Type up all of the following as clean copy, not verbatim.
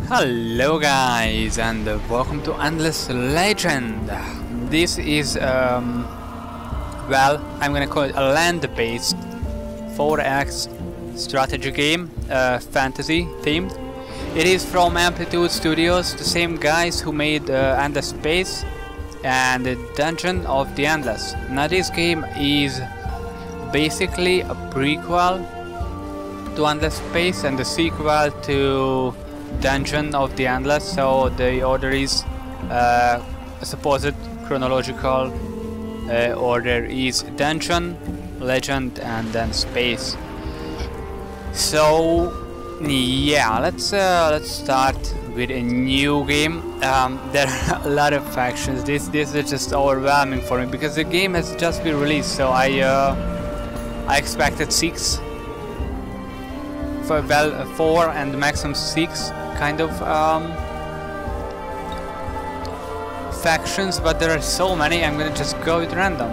Hello guys and welcome to Endless Legend. This is well, I'm gonna call it a land-based 4X strategy game, fantasy themed. It is from Amplitude Studios, the same guys who made Endless Space and the Dungeon of the Endless. Now this game is basically a prequel to Endless Space and the sequel to Dungeon of the Endless, so the order is a supposed chronological order is Dungeon, Legend, and then Space. So yeah, let's start with a new game. There are a lot of factions. This is just overwhelming for me because the game has just been released. So I expected 6. Well, 4 and maximum 6 kind of factions, but there are so many. I'm gonna just go with random.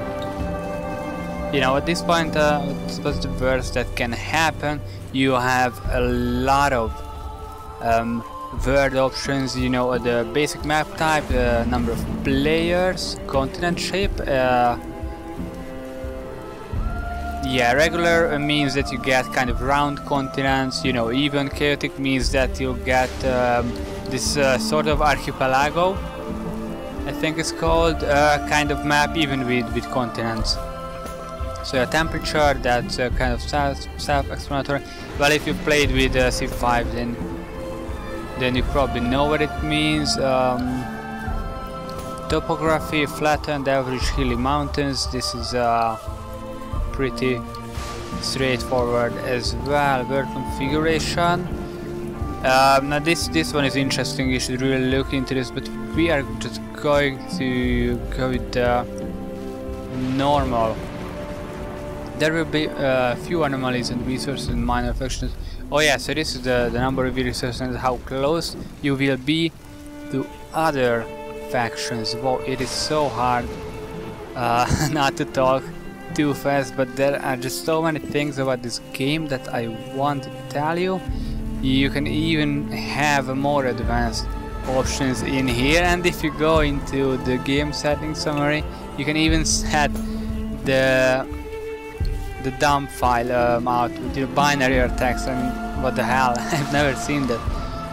You know, at this point, what's the worst that can happen? You have a lot of word options. You know, the basic map type, number of players, continent shape. Yeah, regular means that you get kind of round continents, you know. Even chaotic means that you get this sort of archipelago, I think it's called, kind of map, even with continents. So a temperature, that's kind of self-explanatory. Well, if you played with Civ 5, then you probably know what it means. Topography, flattened, average, hilly mountains. This is pretty straightforward as well. Word configuration. Now this one is interesting. You should really look into this, but we are just going to go with the normal. There will be a few anomalies and resources and minor factions. Oh yeah, so this is the number of resources and how close you will be to other factions. Wow, it is so hard not to talk too fast, but there are just so many things about this game that I want to tell you. You can even have more advanced options in here, and if you go into the game settings summary, you can even set the dump file out with your binary or text. I mean, what the hell? I've never seen that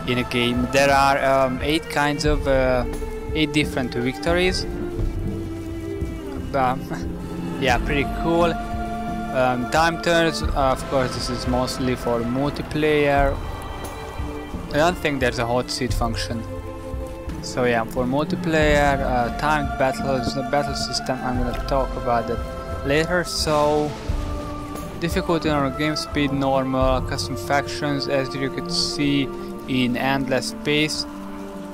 in a game. There are 8 kinds of 8 different victories. Yeah, pretty cool. Time turns, of course, this is mostly for multiplayer. I don't think there's a hot seat function. So yeah, for multiplayer, timed battles, the battle system, I'm gonna talk about that later. So, difficulty on game speed, normal, custom factions. As you can see in Endless Space,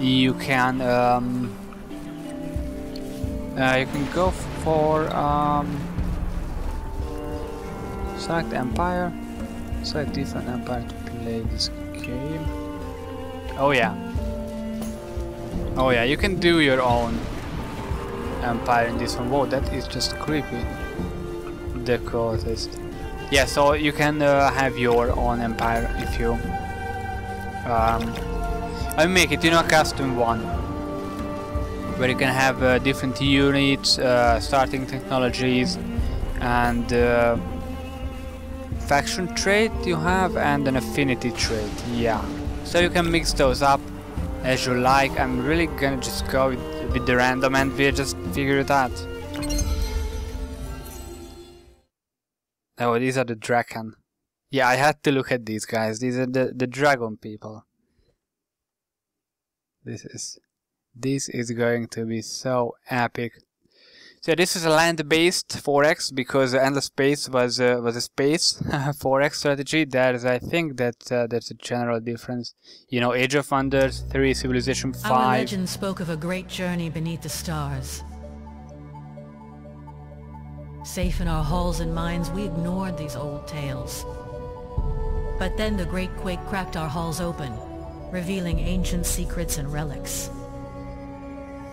you can go for select empire, select different empire to play this game. Oh yeah, you can do your own empire in this one. Whoa, that is just creepy. The cultist. Yeah, so you can have your own empire if you I make it, you know, a custom one, where you can have different units, starting technologies, and faction trait you have, and an affinity trait. Yeah, so you can mix those up as you like. I'm really gonna just go with the random and we'll just figure it out. Oh, these are the Draken. Yeah, I had to look at these guys. These are the dragon people. This is going to be so epic. So this is a land-based 4X because Endless Space was a space 4X strategy. I think that there's a general difference. You know, Age of Wonders 3, Civilization 5. Our legend spoke of a great journey beneath the stars. Safe in our halls and minds, we ignored these old tales. But then the Great Quake cracked our halls open, revealing ancient secrets and relics.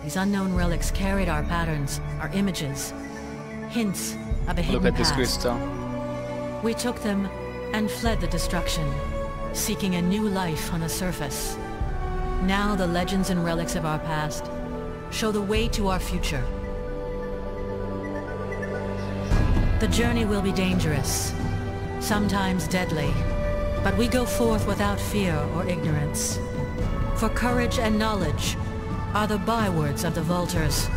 These unknown relics carried our patterns, our images, hints of a hidden Look at this past. crystal. We took them and fled the destruction, seeking a new life on the surface. Now the legends and relics of our past show the way to our future. The journey will be dangerous, sometimes deadly, but we go forth without fear or ignorance. For courage and knowledge are the bywords of the Vultures.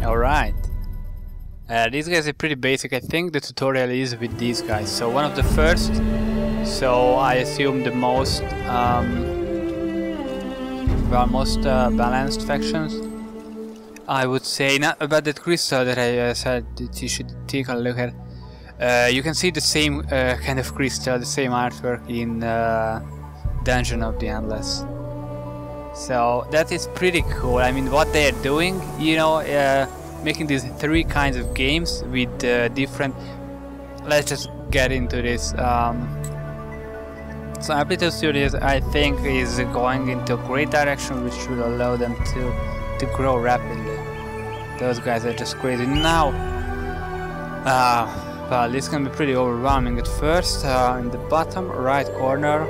Alright. These guys are pretty basic. I think the tutorial is with these guys. So one of the first, so I assume the most balanced factions. I would say, not about that crystal that I said that you should take a look at. You can see the same kind of crystal, the same artwork in Dungeon of the Endless. So that is pretty cool. I mean, what they are doing, you know, making these 3 kinds of games with different. Let's just get into this. So Amplitude Studios, I think, is going into a great direction, which will allow them to grow rapidly. Those guys are just crazy. Now, well, this can be pretty overwhelming at first. In the bottom right corner,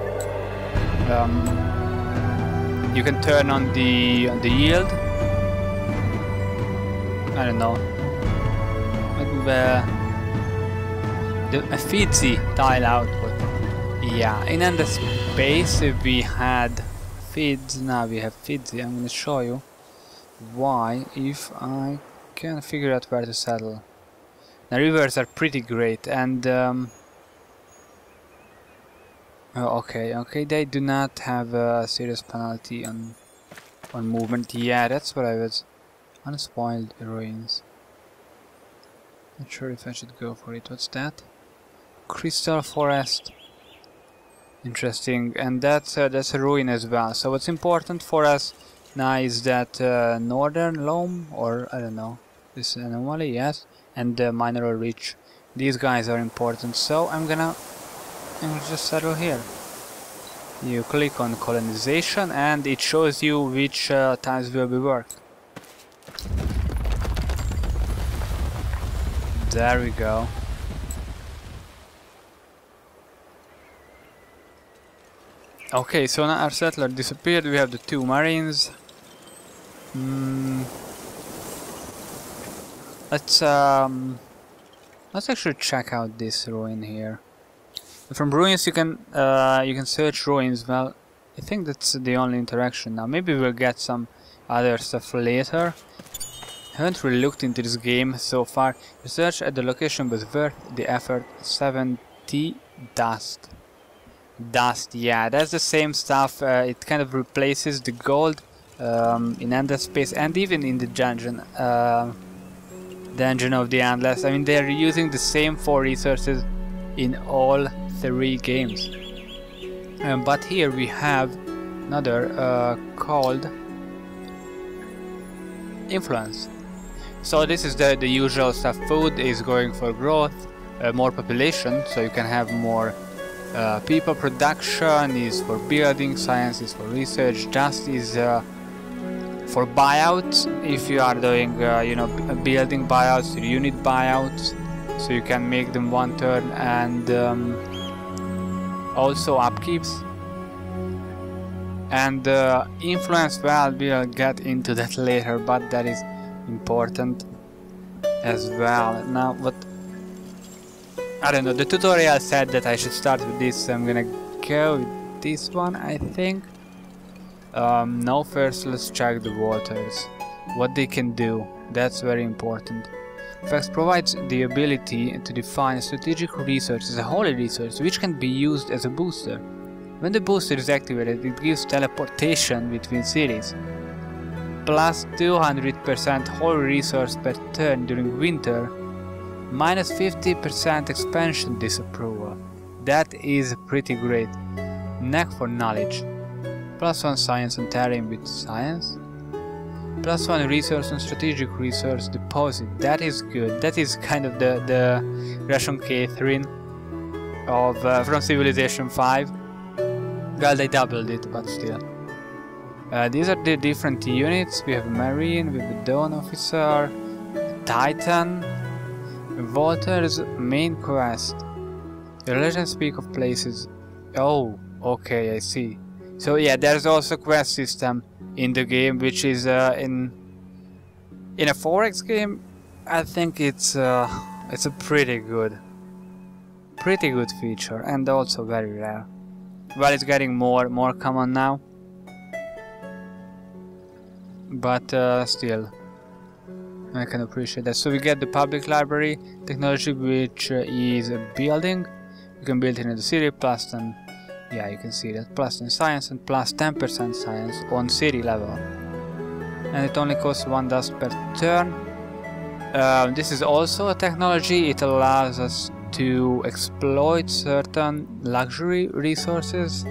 you can turn on the yield. I don't know. The Fizzy tile output. Yeah, in Ender Space we had Fizz, now we have Fizzy. I'm gonna show you why if I can figure out where to settle. The rivers are pretty great, and okay, they do not have a serious penalty on movement. Yeah, that's what I was. Unspoiled ruins. Not sure if I should go for it. What's that? Crystal Forest. Interesting, and that's a ruin as well. So what's important for us now is that Northern Loam, or I don't know, this anomaly, yes, and Mineral Reach. These guys are important, so I'm gonna just settle here. You click on colonization and it shows you which times will be worked. There we go. Okay, so now our settler disappeared. We have the 2 marines. Let's actually check out this ruin here. From ruins you can search ruins. Well, I think that's the only interaction now. Maybe we'll get some other stuff later. I haven't really looked into this game so far. Research at the location was worth the effort. 70 dust. Dust, yeah, that's the same stuff. It kind of replaces the gold in Ender Space and even in the dungeon of the Endless. I mean, they're using the same 4 resources in all 3 games. But here we have another called Influence. So this is the usual stuff. Food is going for growth, more population, so you can have more people. Production is for building, science is for research, dust is for buyouts. If you are doing you know, building buyouts, unit buyouts, so you can make them 1 turn, and also upkeeps. And influence, well, we'll get into that later, but that is important as well. Now what, I don't know, the tutorial said that I should start with this, so I'm gonna go with this one, I think. Now first let's check the waters, what they can do. That's very important. Vex provides the ability to define a strategic resource as a holy resource which can be used as a booster. When the booster is activated, it gives teleportation between cities. Plus 200% holy resource per turn during winter. Minus 50% expansion disapproval. That is pretty great. Knack for knowledge. Plus 1 science on terrain with science. Plus 1 resource on strategic resource deposit. That is good. That is kind of the Russian Catherine of from Civilization 5. Well, they doubled it, but still. These are the different units. We have a Marine, we have a Dawn Officer, Titan, Walter's main quest. The legends speak of places. Oh, Okay, I see. So yeah, there's also quest system in the game, which is in a 4X game. I think it's a pretty good feature, and also very rare. Well, it's getting more common now, but still, I can appreciate that. So we get the public library technology, which is a building. You can build it in the city, plus 10. Yeah, you can see that, plus 10 science and plus 10% science on city level, and it only costs 1 dust per turn. This is also a technology. It allows us to exploit certain luxury resources.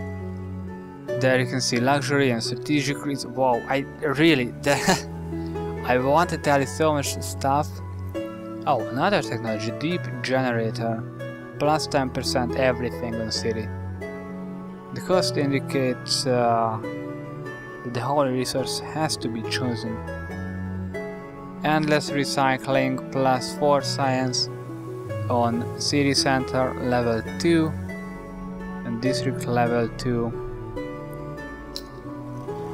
There you can see luxury and strategic resources. Wow, I really I want to tell you so much stuff. Oh, another technology, deep generator, plus 10% everything on city. The cost indicates that the whole resource has to be chosen. Endless recycling, plus 4 science on city center level 2 and district level 2.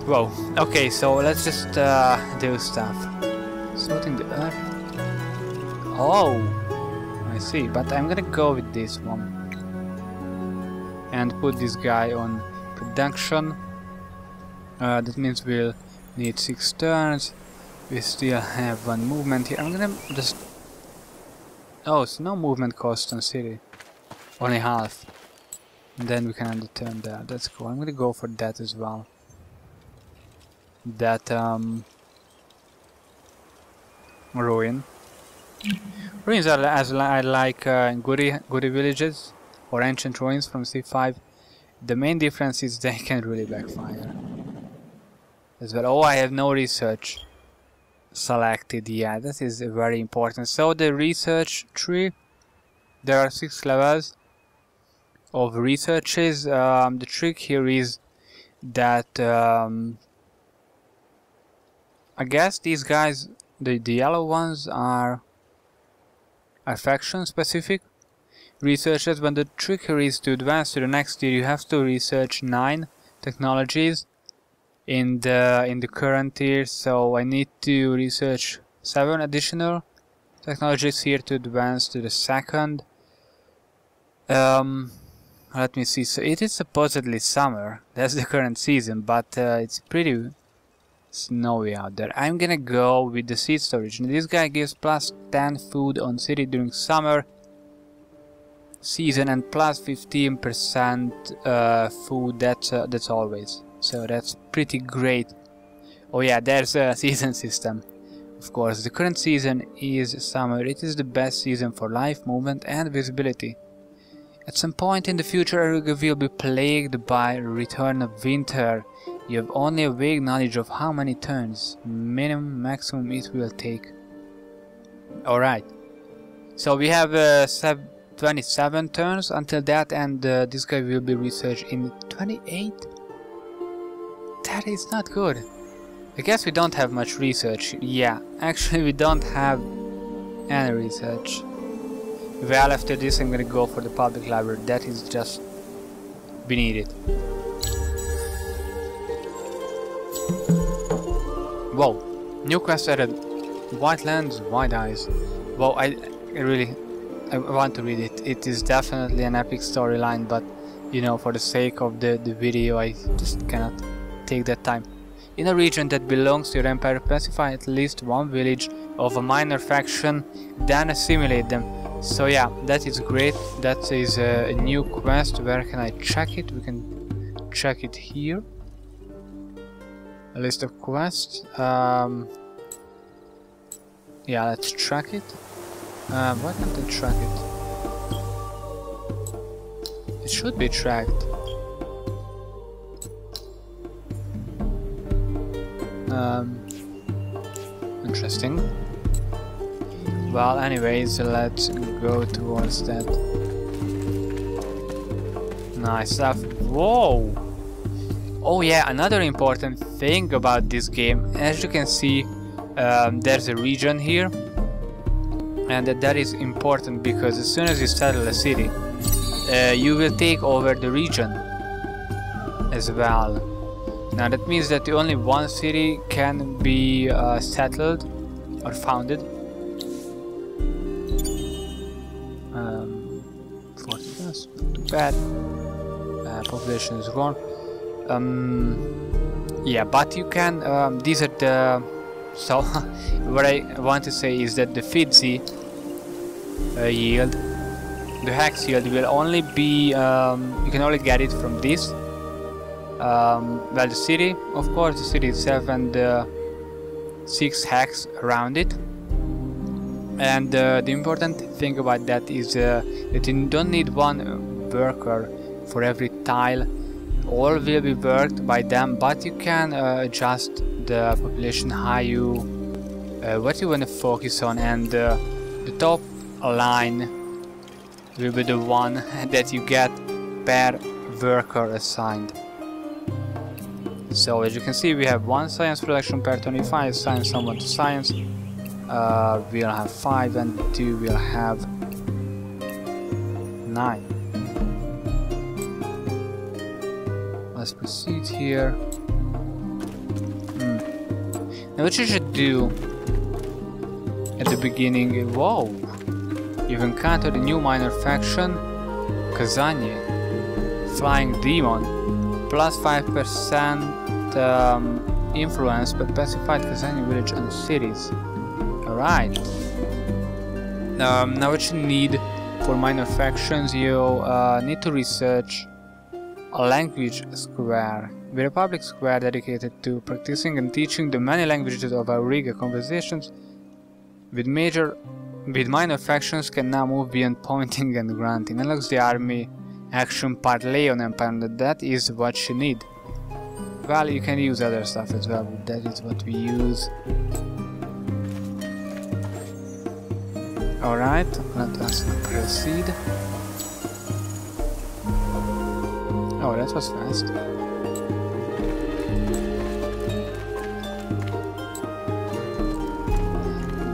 Whoa, okay, so let's just do stuff. Sorting the earth. Oh, I see, but I'm gonna go with this one and put this guy on production. That means we'll need 6 turns. We still have 1 movement here. I'm gonna just... Oh, so no movement cost on city. Only half. And then we can end the turn there. That's cool. I'm gonna go for that as well. That ruin. Ruins are as I like goody villages or ancient ruins from C5. The main difference is they can really backfire as well. Oh, I have no research selected. Yeah, that is very important. So the research tree, there are 6 levels of researches. The trick here is that I guess these guys, the yellow ones, are faction specific researchers, but the trick here is to advance to the next tier. You have to research 9 technologies in the current tier, so I need to research 7 additional technologies here to advance to the second. Let me see. So it is supposedly summer. That's the current season, but it's pretty snowy out there. I'm gonna go with the seed storage. And this guy gives plus 10 food on city during summer season and plus 15% food. That's always. So that's pretty great. Oh yeah, there's a season system. Of course, the current season is summer. It is the best season for life, movement and visibility. At some point in the future, Eruga will be plagued by a return of winter. You have only a vague knowledge of how many turns, minimum, maximum it will take. Alright. So we have 27 turns until that, and this guy will be researched in 28? That is not good. I guess we don't have much research. Yeah, actually we don't have any research. Well, after this I'm gonna go for the public library. That is just... we need it. Whoa, new quest added. White lands, white eyes. Whoa, I want to read it. It is definitely an epic storyline, but you know, for the sake of the video, I just cannot take that time. In a region that belongs to your empire, specify at least 1 village of a minor faction, then assimilate them. So yeah, that is great. That is a new quest. Where can I check it? We can check it here. A list of quests. Yeah, let's track it. Why can't I track it? It should be tracked. Interesting. Well, anyways, let's go towards that. Nice stuff. Whoa! Oh yeah, another important thing about this game, as you can see, there's a region here, and that is important because as soon as you settle a city, you will take over the region. as well. Now that means that only one city can be settled or founded. 40 plus, not too bad. Population is gone. Yeah, but you can. These are the. So, what I want to say is that the FTSE yield, the hex yield, will only be. You can only get it from this. Well, the city, of course, the city itself, and 6 hex around it. And the important thing about that is that you don't need one worker for every tile. All will be worked by them, but you can adjust the population how you what you want to focus on, and the top line will be the one that you get per worker assigned. So as you can see, we have 1 science production per 25, science someone to science. We'll have 5, and 2 will have 9. Let's proceed here. Now what you should do at the beginning, whoa, you've encountered a new minor faction, Kazanye, Flying Demon, plus 5% influence, but pacified Kazanye village and cities. Alright. Now what you need for minor factions, you need to research a language square. With a public square dedicated to practicing and teaching the many languages of Auriga conversations, with minor factions can now move beyond pointing and grunting. Unlocks the army action part Leon Empire, and that is what you need. Well, you can use other stuff as well, but that is what we use. Alright, let us proceed. Oh, that was fast.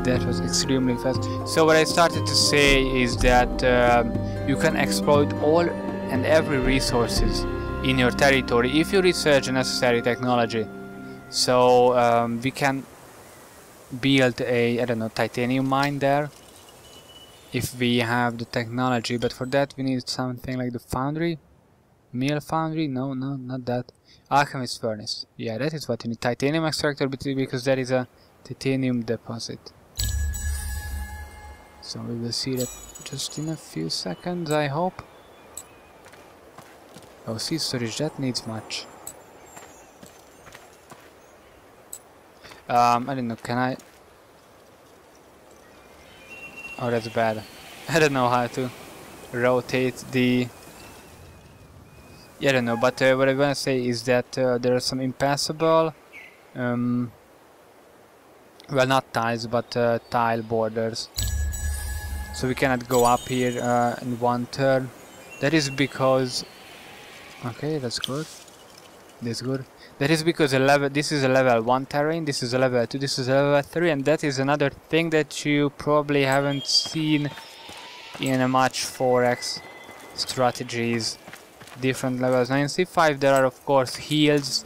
That was extremely fast. So what I started to say is that you can exploit all and every resources in your territory if you research the necessary technology. So we can build a, I don't know, titanium mine there if we have the technology, but for that we need something like the foundry. Mill foundry? No, not that. Alchemist furnace. Yeah, that is what you need. Titanium extractor, because that is a titanium deposit. So we will see that just in a few seconds, I hope. Oh, seed storage, that needs much. I don't know, can I... Oh, that's bad. I don't know how to rotate the... Yeah, I don't know, but what I want to say is that there are some impassable... well, not tiles, but tile borders. So we cannot go up here in one turn. That is because... Okay, that's good. That's good. That is because this is a level 1 terrain, this is a level 2, this is a level 3, and that is another thing that you probably haven't seen in a much 4x strategies. Different levels. Now in C5 there are of course hills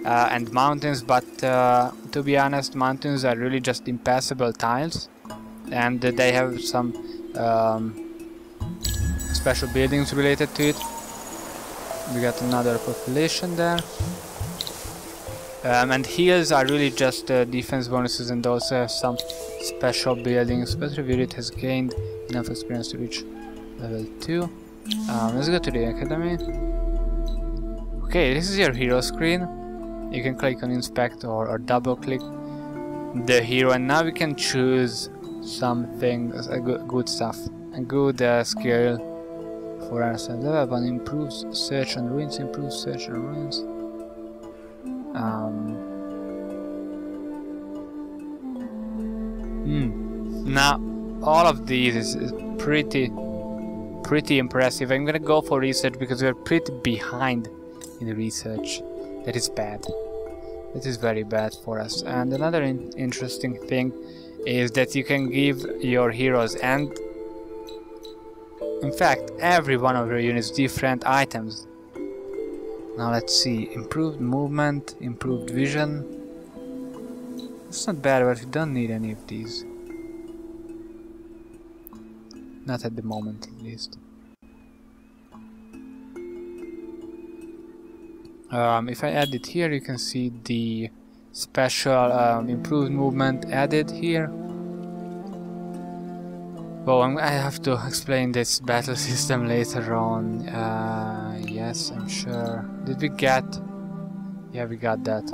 and mountains, but to be honest, mountains are really just impassable tiles, and they have some special buildings related to it. We got another population there. And hills are really just defense bonuses, and also have some special buildings. But Reviewed has gained enough experience to reach level 2. Let's go to the academy. Okay, this is your hero screen. You can click on inspect or double click the hero, and now we can choose something good stuff, a good skill for ourselves. Level 1 improves search and ruins, improves search and ruins. Now all of these is pretty impressive. I'm gonna go for research because we're pretty behind in research. That is bad. That is very bad for us. And another interesting thing is that you can give your heroes, and in fact every one of your units, different items. Now let's see. Improved movement, improved vision. It's not bad, but we don't need any of these. Not at the moment, at least. If I add it here, you can see the special improved movement added here. Well, I have to explain this battle system later on. Yes, I'm sure. Did we get... Yeah, we got that.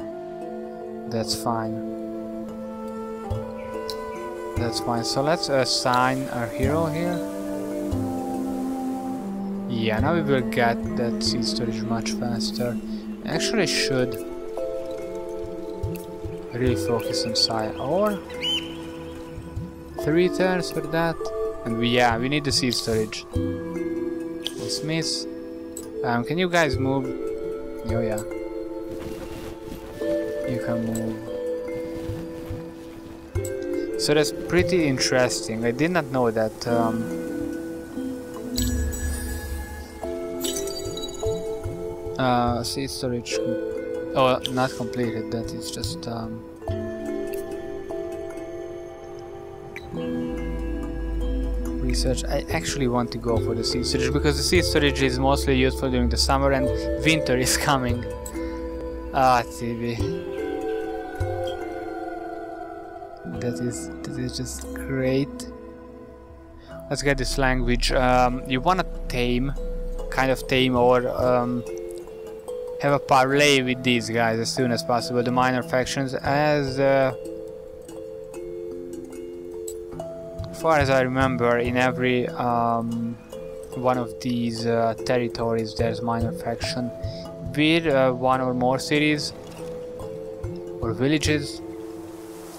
That's fine. That's fine. So let's assign our hero here. Yeah, now we will get that seed storage much faster. Actually should really focus on side. Or 3 turns for that. And we need the seed storage. Dismiss. Can you guys move? Oh yeah. You can move. So that's pretty interesting. I did not know that. Seed storage. Oh, not completed. That is just. Research. I actually want to go for the seed storage because the seed storage is mostly useful during the summer and winter is coming. TV. That is just great. Let's get this language. You wanna tame or have a parlay with these guys as soon as possible. The minor factions, as far as I remember, in every one of these territories there's minor faction with one or more cities or villages,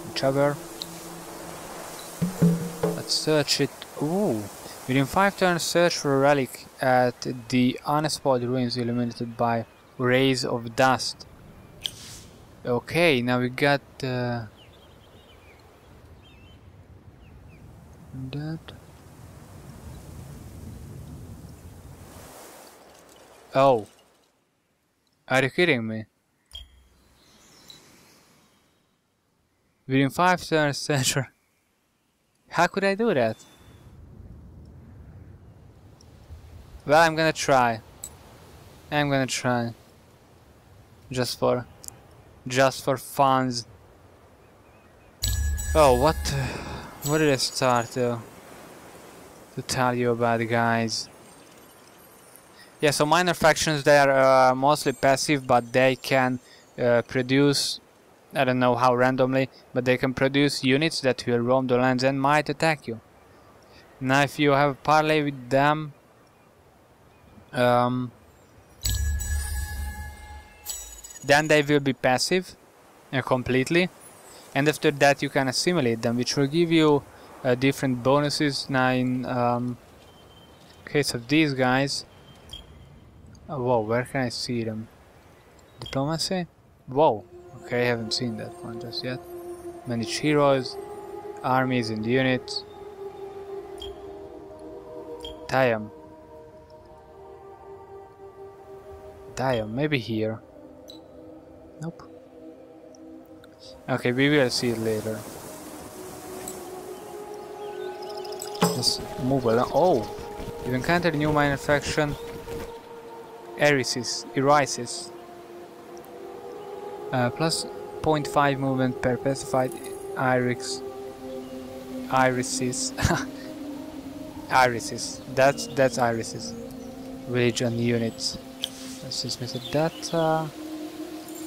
whichever. Let's search it. Ooh, within 5 turns search for a relic at the unspoiled ruins illuminated by rays of dust. Okay, now we got that. Oh, are you kidding me? Within 5 turns search. How could I do that? Well, I'm gonna try. Just for funs. Oh, what did I start to tell you about, guys? Yeah, so minor factions, they are mostly passive, but they can produce, I don't know how randomly, but they can produce units that will roam the lands and might attack you. Now if you have a parlay with them, then they will be passive completely, and after that you can assimilate them, which will give you different bonuses. Now in case of these guys, whoa, where can I see them? Diplomacy? Whoa, okay, I haven't seen that one just yet. Manage heroes, armies and units. Damn, maybe here. Nope. Okay, we will see it later. Let's move along. Oh, you encountered a new minor faction. Erisis. Plus 0.5 movement per specified Irises. That's Irises. Village and units. Let's dismiss it. That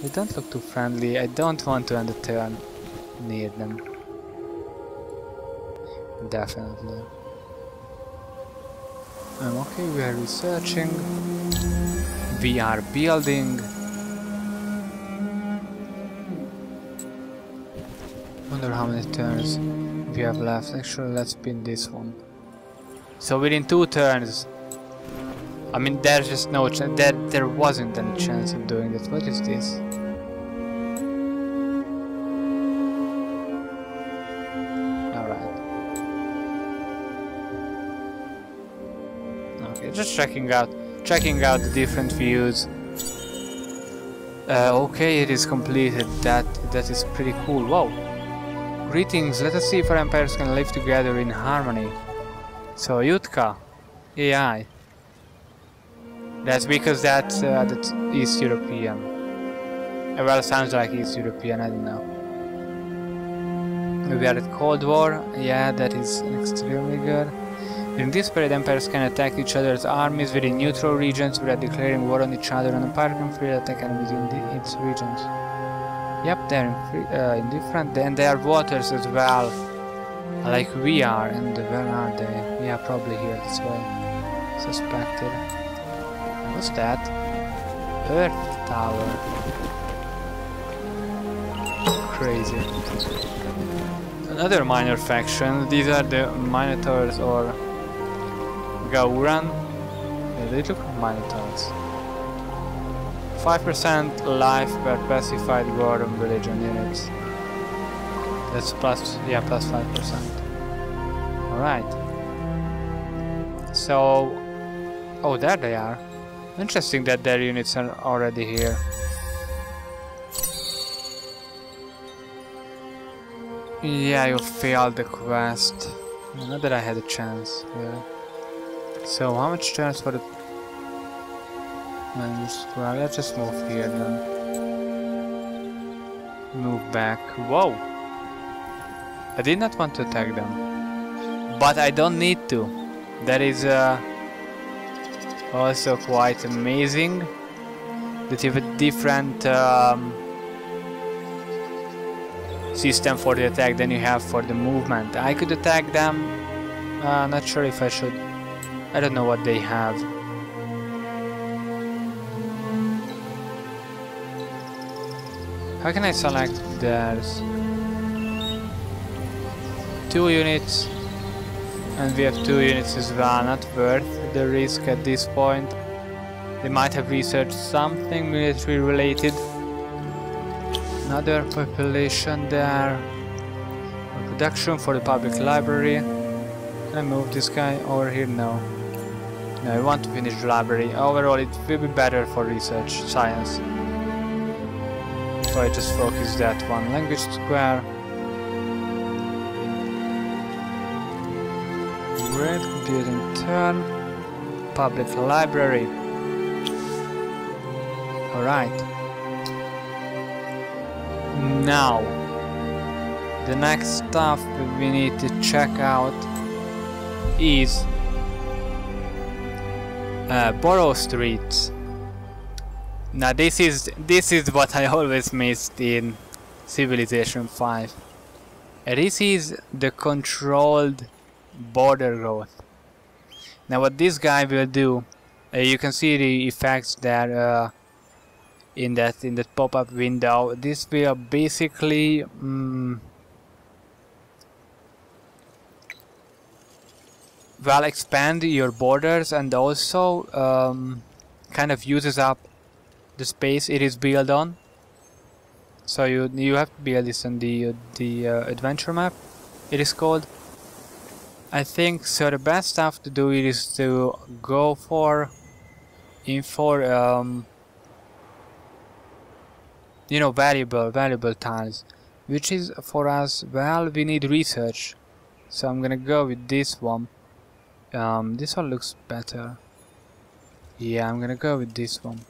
they don't look too friendly. I don't want to end the turn near them. Definitely. Okay, we are researching. We are building. Wonder how many turns we have left. Actually, let's spin this one. So within 2 turns. I mean, there's just no chance. There wasn't any chance of doing that. What is this? Alright. Okay, just checking out the different views. Okay, it is completed. That is pretty cool. Wow. Greetings. Let us see if our empires can live together in harmony. So Utka, AI. That's because that's East European. Well, sounds like East European. I don't know. We are at Cold War. Yeah, that is extremely good. In this period, empires can attack each other's armies within neutral regions without declaring war on each other, and empire can freely attack enemies in its regions. Yep, they're in different, and they are waters as well, like we are. And where are they? Yeah, probably here this way. Suspected. What's that? Earth Tower. Crazy. Another minor faction. These are the Minotaurs or Gauran. Yeah, they look like Minotaurs. 5% life per pacified Gauran religion units. That's plus 5%. Alright. So... oh, there they are. Interesting that their units are already here. Yeah, you failed the quest. Not that I had a chance, really. So, how much chance for the... well, let's just move here then. Move back. Whoa! I did not want to attack them. But I don't need to. That is also quite amazing. That you have a different system for the attack than you have for the movement. I could attack them. Not sure if I should. I don't know what they have. How can I select theirs? 2 units. And we have 2 units as well. Not worth the risk at this point. They might have researched something military related. Another population there. Production for the public library. Can I move this guy over here? No. No, I want to finish the library. Overall, it will be better for research, science. So I just focus that one. Language square. Great, computing turn. Public library. Alright. Now, the next stuff we need to check out is Borough Streets. Now this is what I always missed in Civilization 5. This is the controlled border growth. Now what this guy will do, you can see the effects there in that pop-up window. This will basically well expand your borders, and also kind of uses up the space it is built on. So you have to build this on the adventure map, it is called. I think so. The best stuff to do is to go for you know, valuable tiles, which is for us, well, we need research. So I'm gonna go with this one. This one looks better. Yeah, I'm gonna go with this one.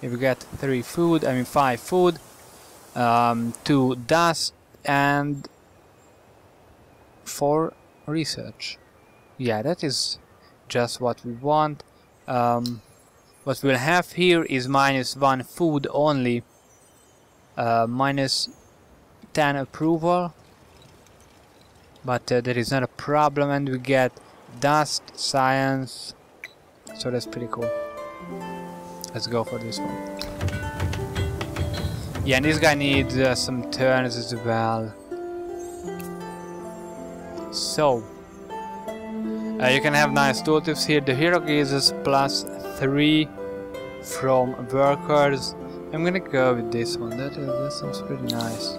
If we get 5 food, 2 dust, and 4 research. Yeah, that is just what we want. What we'll have here is -1 food only, -10 approval, but that is not a problem, and we get dust, science, so that's pretty cool. Let's go for this one. Yeah, and this guy needs some turns as well. So, you can have nice tooltips here. The hero gives us +3 from workers. I'm gonna go with this one. That sounds pretty nice.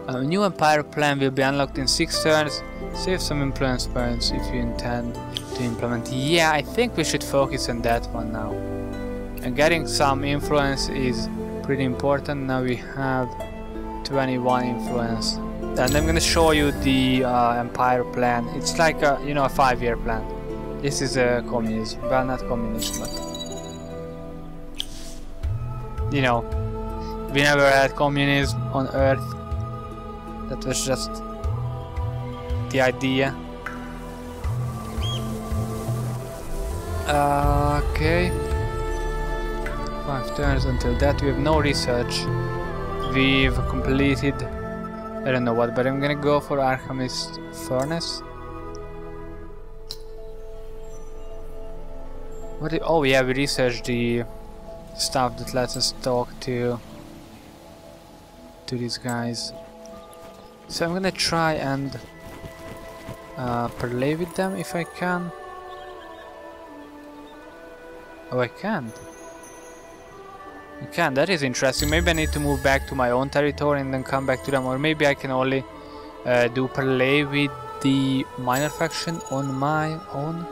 A new empire plan will be unlocked in 6 turns. Save some influence points if you intend to implement. Yeah, I think we should focus on that one now. And getting some influence is pretty important. Now we have 21 influence. And I'm gonna show you the empire plan. It's like a, you know, a 5-year plan. This is a communism. Well, not communism, but you know, we never had communism on Earth. That was just the idea. Okay. 5 turns until that. We have no research. We've completed, I don't know what, but I'm gonna go for Alchemist Furnace. What? Oh yeah, we researched the stuff that lets us talk to these guys. So I'm gonna try and parlay with them if I can. Oh, I can't. I can. That is interesting. Maybe I need to move back to my own territory and then come back to them, or maybe I can only do parlay with the minor faction on my own.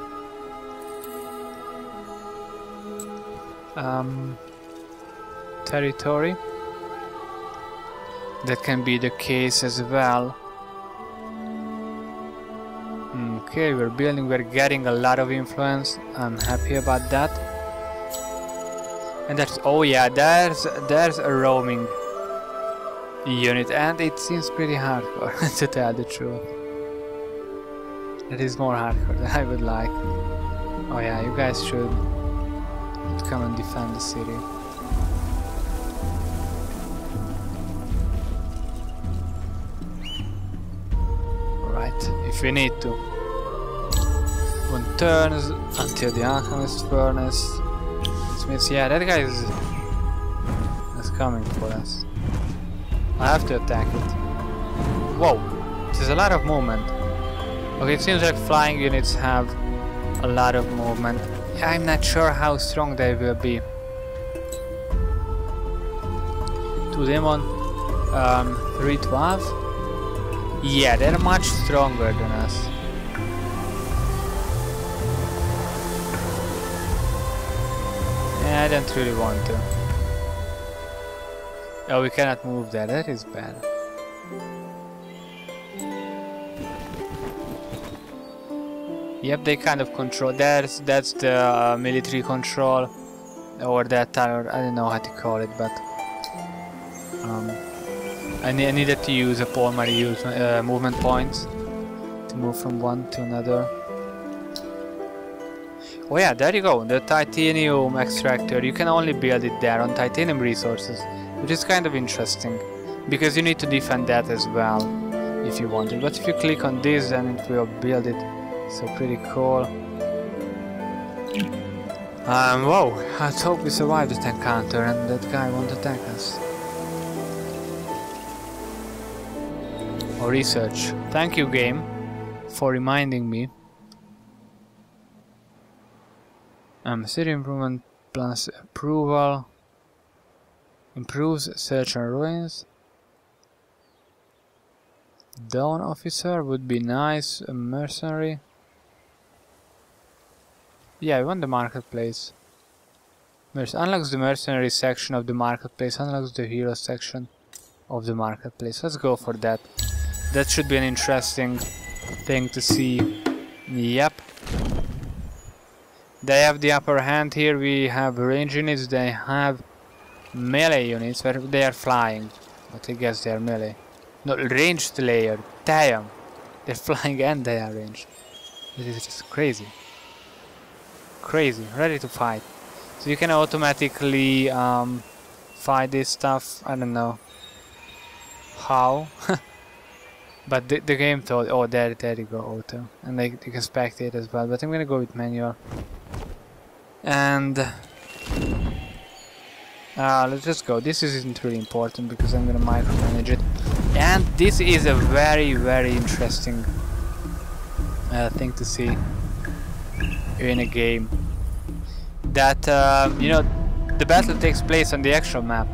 Territory. That can be the case as well. Okay, we're building, we're getting a lot of influence. I'm happy about that. And that's, oh yeah, there's a roaming unit, and it seems pretty hardcore to tell the truth. It is more hardcore than I would like. Oh yeah, you guys should come and defend the city. Alright, if we need to. 1 turns until the Alchemist Furnace. Which means, yeah, that guy is coming for us. I have to attack it. Whoa, there's a lot of movement. Okay, it seems like flying units have a lot of movement. I'm not sure how strong they will be. 2 demon, 312. Yeah, they're much stronger than us. Yeah, I don't really want to. Oh, we cannot move there. That is bad. Yep, they kind of control. That's the military control, or that, I don't know how to call it, but I needed to use a primary movement points to move from one to another. Oh yeah, there you go, the titanium extractor. You can only build it there on titanium resources, which is kind of interesting, because you need to defend that as well if you want it. But if you click on this, then it will build it. So pretty cool. Whoa, let's hope we survive this encounter and that guy won't attack us. Or research. Thank you, game, for reminding me. City improvement plus approval. Improves search and ruins. Dawn officer would be nice. A mercenary. Yeah, we want the marketplace. Unlocks the mercenary section of the marketplace. Unlocks the hero section of the marketplace. Let's go for that. That should be an interesting thing to see. Yep. They have the upper hand here. We have range units. They have melee units where they are flying. But I guess they are melee. No, ranged layer. Damn. They're flying and they are ranged. This is just crazy. Crazy. Ready to fight. So you can automatically fight this stuff. I don't know how. But the game told. Oh, there you go, auto. And you can spectate as well. But I'm gonna go with manual. And let's just go. This isn't really important because I'm gonna micromanage it. And this is a very, very interesting thing to see in a game. That you know, the battle takes place on the actual map,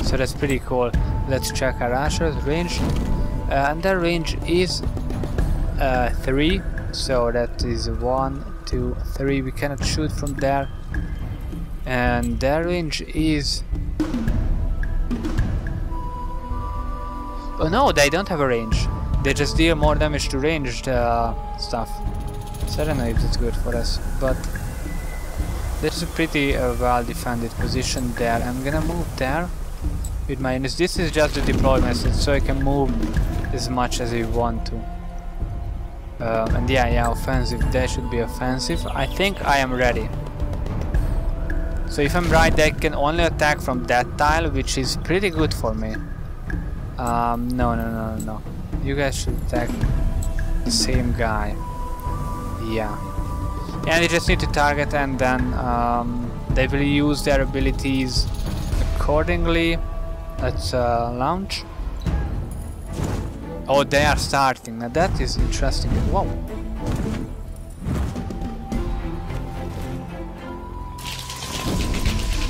so that's pretty cool. Let's check our archers range, and their range is 3. So that is 1, 2, 3. We cannot shoot from there. and their range is... Oh no, they don't have a range. They just deal more damage to ranged stuff. So I don't know if that's good for us, but there's a pretty well defended position there. I'm gonna move there with my units. This is just the deploy message, so I can move as much as I want to. And yeah, offensive. They should be offensive. I think I am ready. So if I'm right, they can only attack from that tile, which is pretty good for me. No. You guys should attack the same guy. Yeah. And they just need to target, and then they will use their abilities accordingly. Let's launch. Oh, they are starting. Now that is interesting. Whoa.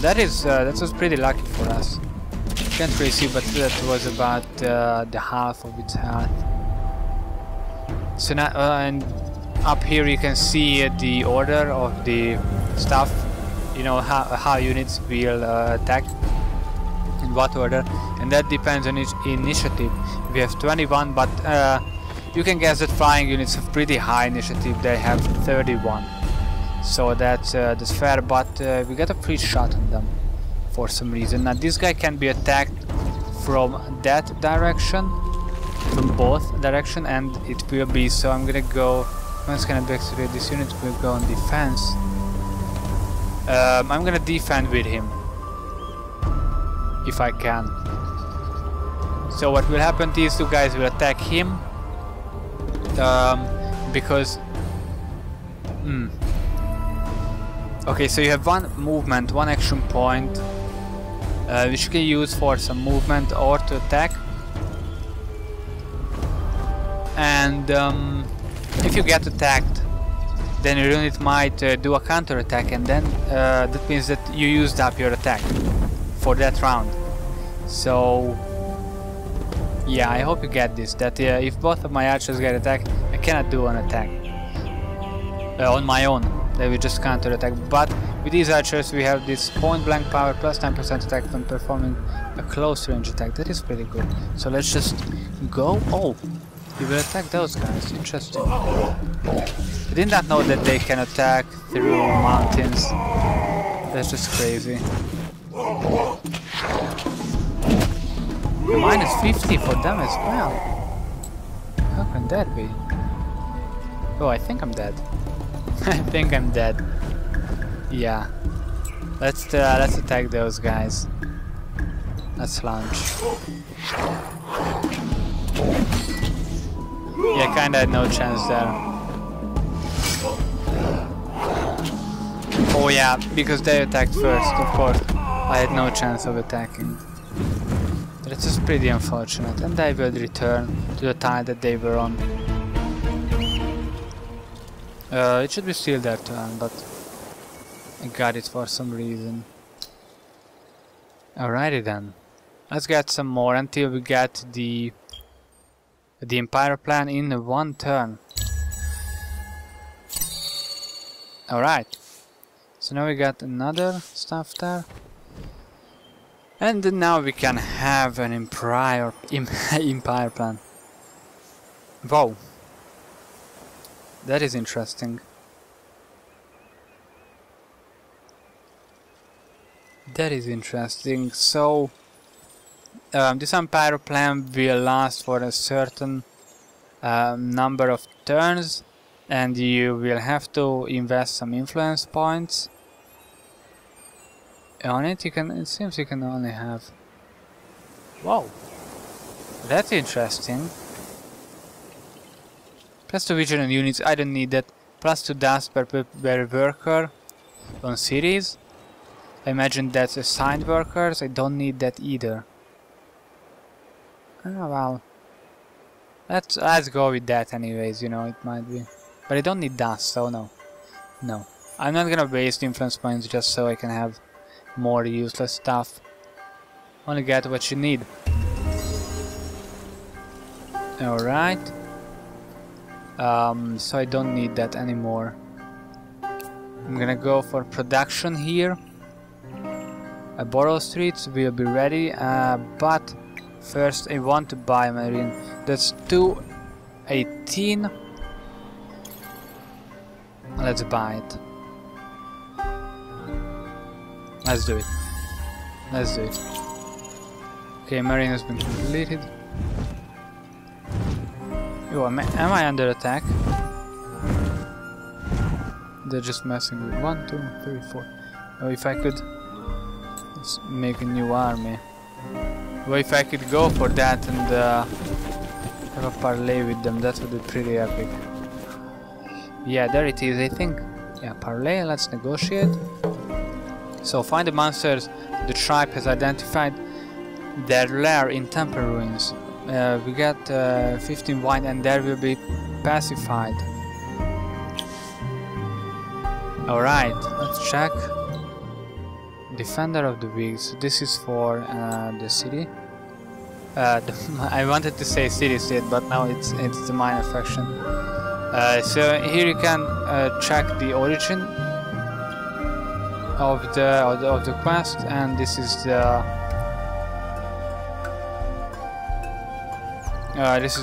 That was pretty lucky for us. Can't really see, but that was about the half of its health. So now, and up here you can see the order of the stuff. You know how units will attack in what order, and that depends on each initiative. We have 21, but you can guess that flying units have pretty high initiative. They have 31, so that's fair. But we got a free shot on them for some reason. Now this guy can be attacked from that direction, from both direction, and it will be. So I'm gonna go. I'm just gonna activate this unit. Will go on defense. I'm gonna defend with him if I can. So what will happen? These two guys will attack him because. Okay, so you have one movement, one action point, which you can use for some movement or to attack. And if you get attacked, then your unit might do a counter attack, and then that means that you used up your attack for that round. So yeah, I hope you get this, that if both of my archers get attacked, I cannot do an attack on my own. They will just counter attack. But with these archers we have this point blank power plus 10% attack when performing a close range attack. That is pretty good. So let's just go. Oh, he will attack those guys. Interesting. I did not know that they can attack through mountains. That's just crazy. Minus 50 for them as well. How can that be? Oh, I think I'm dead. I think I'm dead. Yeah. Let's attack those guys. Let's launch. Yeah, kinda had no chance there. Oh yeah, because they attacked first, of course. I had no chance of attacking. That's just pretty unfortunate, and I will return to the tile that they were on. It should be still their turn, but I got it for some reason. Alrighty then. Let's get some more until we get the Empire plan in one turn. Alright. So now we got another stuff there. And now we can have an Empire plan. Wow. That is interesting. That is interesting. So this Empire plan will last for a certain number of turns, and you will have to invest some influence points on it. It seems you can only have... Wow, that's interesting. Plus 2 vigilant units, I don't need that. Plus 2 dust per worker on cities. I imagine that's assigned workers, I don't need that either. Oh well. Let's go with that anyways, you know, it might be. But I don't need dust, so no. No. I'm not gonna waste influence points just so I can have more useless stuff. Only get what you need. Alright. So I don't need that anymore. I'm gonna go for production here. Borough Streets will be ready, but first I want to buy a marine. That's 218. Let's buy it. Let's do it. Let's do it. Okay, marine has been completed. Yo, am I under attack? They're just messing with 1, 2, 3, 4. Oh, if I could... Let's make a new army. Well, if I could go for that and have a parlay with them, that would be pretty epic. Yeah, there it is, I think. Yeah, parlay, let's negotiate. So, find the monsters the tribe has identified their lair in Temple Ruins. We got 15 wine and there will be pacified. Alright, let's check. Defender of the Weak. So this is for the city. I wanted to say city state, but now it's the minor faction. So here you can check the origin of the quest, and this is the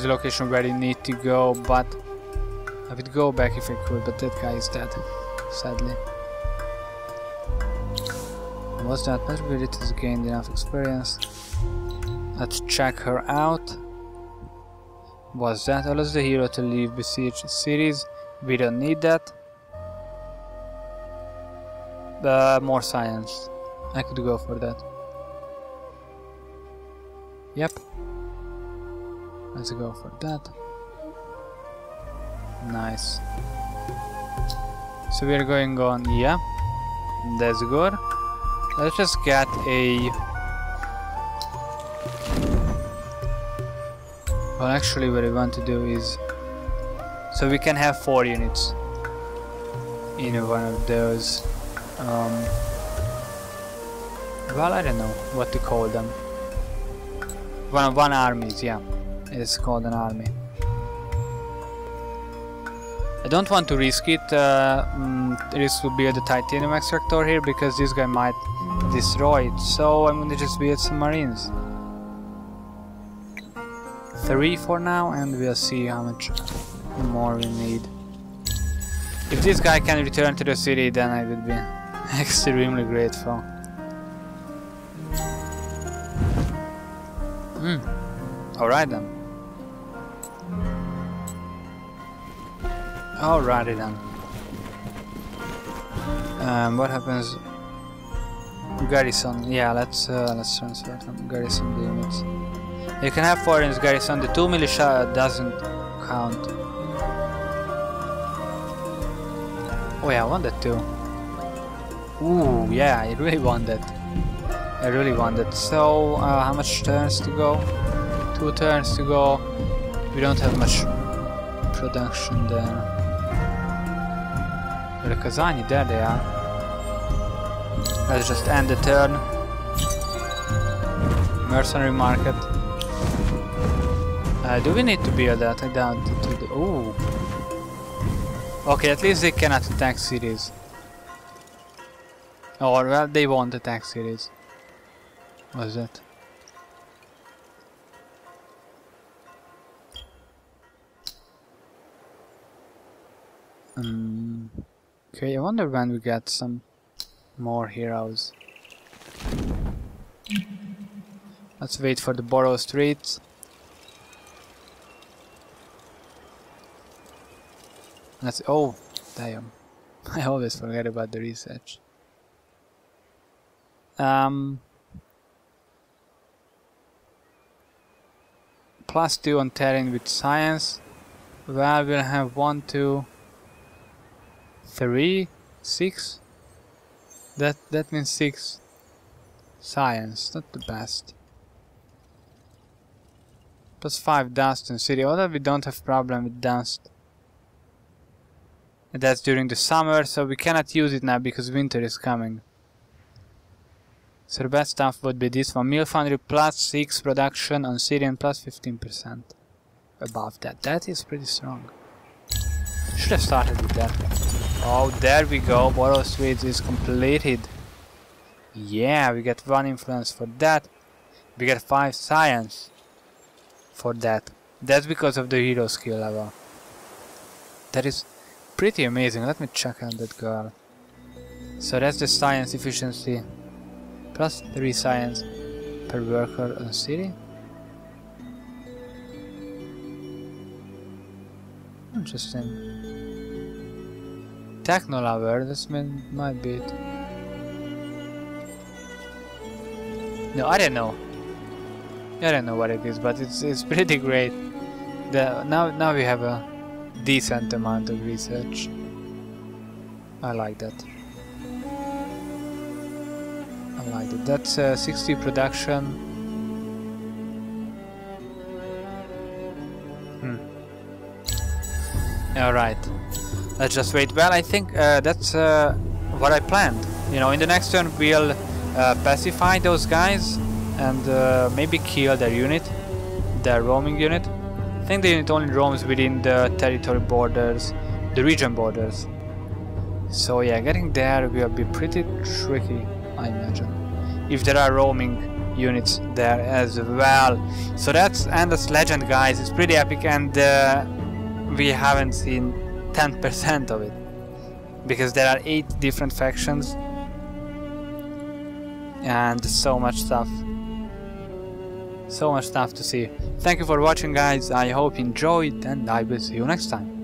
location where you need to go. But I would go back if I could, but that guy is dead, sadly. What's that? Possibility has gained enough experience. Let's check her out. What's that? Allows the hero to leave besieged cities. We don't need that. More science. I could go for that. Yep. Let's go for that. Nice. So we're going on. Yeah. That's good. Let's just get a... Well, actually what I want to do is... So we can have 4 units in one of those... well, I don't know what to call them. One armies, yeah. It's called an army. I don't want to risk it. Risk to build a titanium extractor here because this guy might destroy it. So I'm gonna just build some marines. 3 for now, and we'll see how much more we need. If this guy can return to the city, then I would be extremely grateful. Alright then. Alrighty then. What happens? Garrison. Yeah, let's transfer from garrison the units. You can have 4 units garrison. The 2 militia doesn't count. Oh yeah, I want that too. Ooh, yeah, I really want that. I really want that. So, how much turns to go? 2 turns to go. We don't have much production there. The Kazani, there they are. Let's just end the turn. Mercenary market. Do we need to build that? I doubt it. Ooh. Okay, at least they cannot attack cities. Or, well, they won't attack cities. What's that? Okay, I wonder when we get some more heroes. Let's wait for the Borough Streets. Let's... Oh, damn. I always forget about the research. +2 on terrain with science. Well, we'll have 1, 2, 3, 6. That means 6 science. Not the best. +5 dust in city. Although we don't have problem with dust. And that's during the summer, so we cannot use it now because winter is coming. So the best stuff would be this one. Mill Foundry +6 production on Syrian +15%. Above that. That is pretty strong. Should have started with that. Oh, there we go. Borough Streets is completed. Yeah, we get 1 influence for that. We get 5 science for that. That's because of the hero skill level. That is pretty amazing. Let me check on that girl. So that's the science efficiency. Plus 3 science per worker on city. Interesting. Techno lover, this might be it. No, I don't know. I don't know what it is, but it's pretty great. Now we have a decent amount of research. I like that. I like it. That's 60 production. Alright. Let's just wait. Well, I think that's what I planned. You know, in the next turn we'll pacify those guys and maybe kill their unit, their roaming unit. I think the unit only roams within the territory borders, the region borders. So yeah, getting there will be pretty tricky, I imagine, if there are roaming units there as well. So that's Endless Legend, guys. It's pretty epic, and we haven't seen 10% of it because there are 8 different factions and so much stuff to see. Thank you for watching, guys. I hope you enjoyed, and I will see you next time.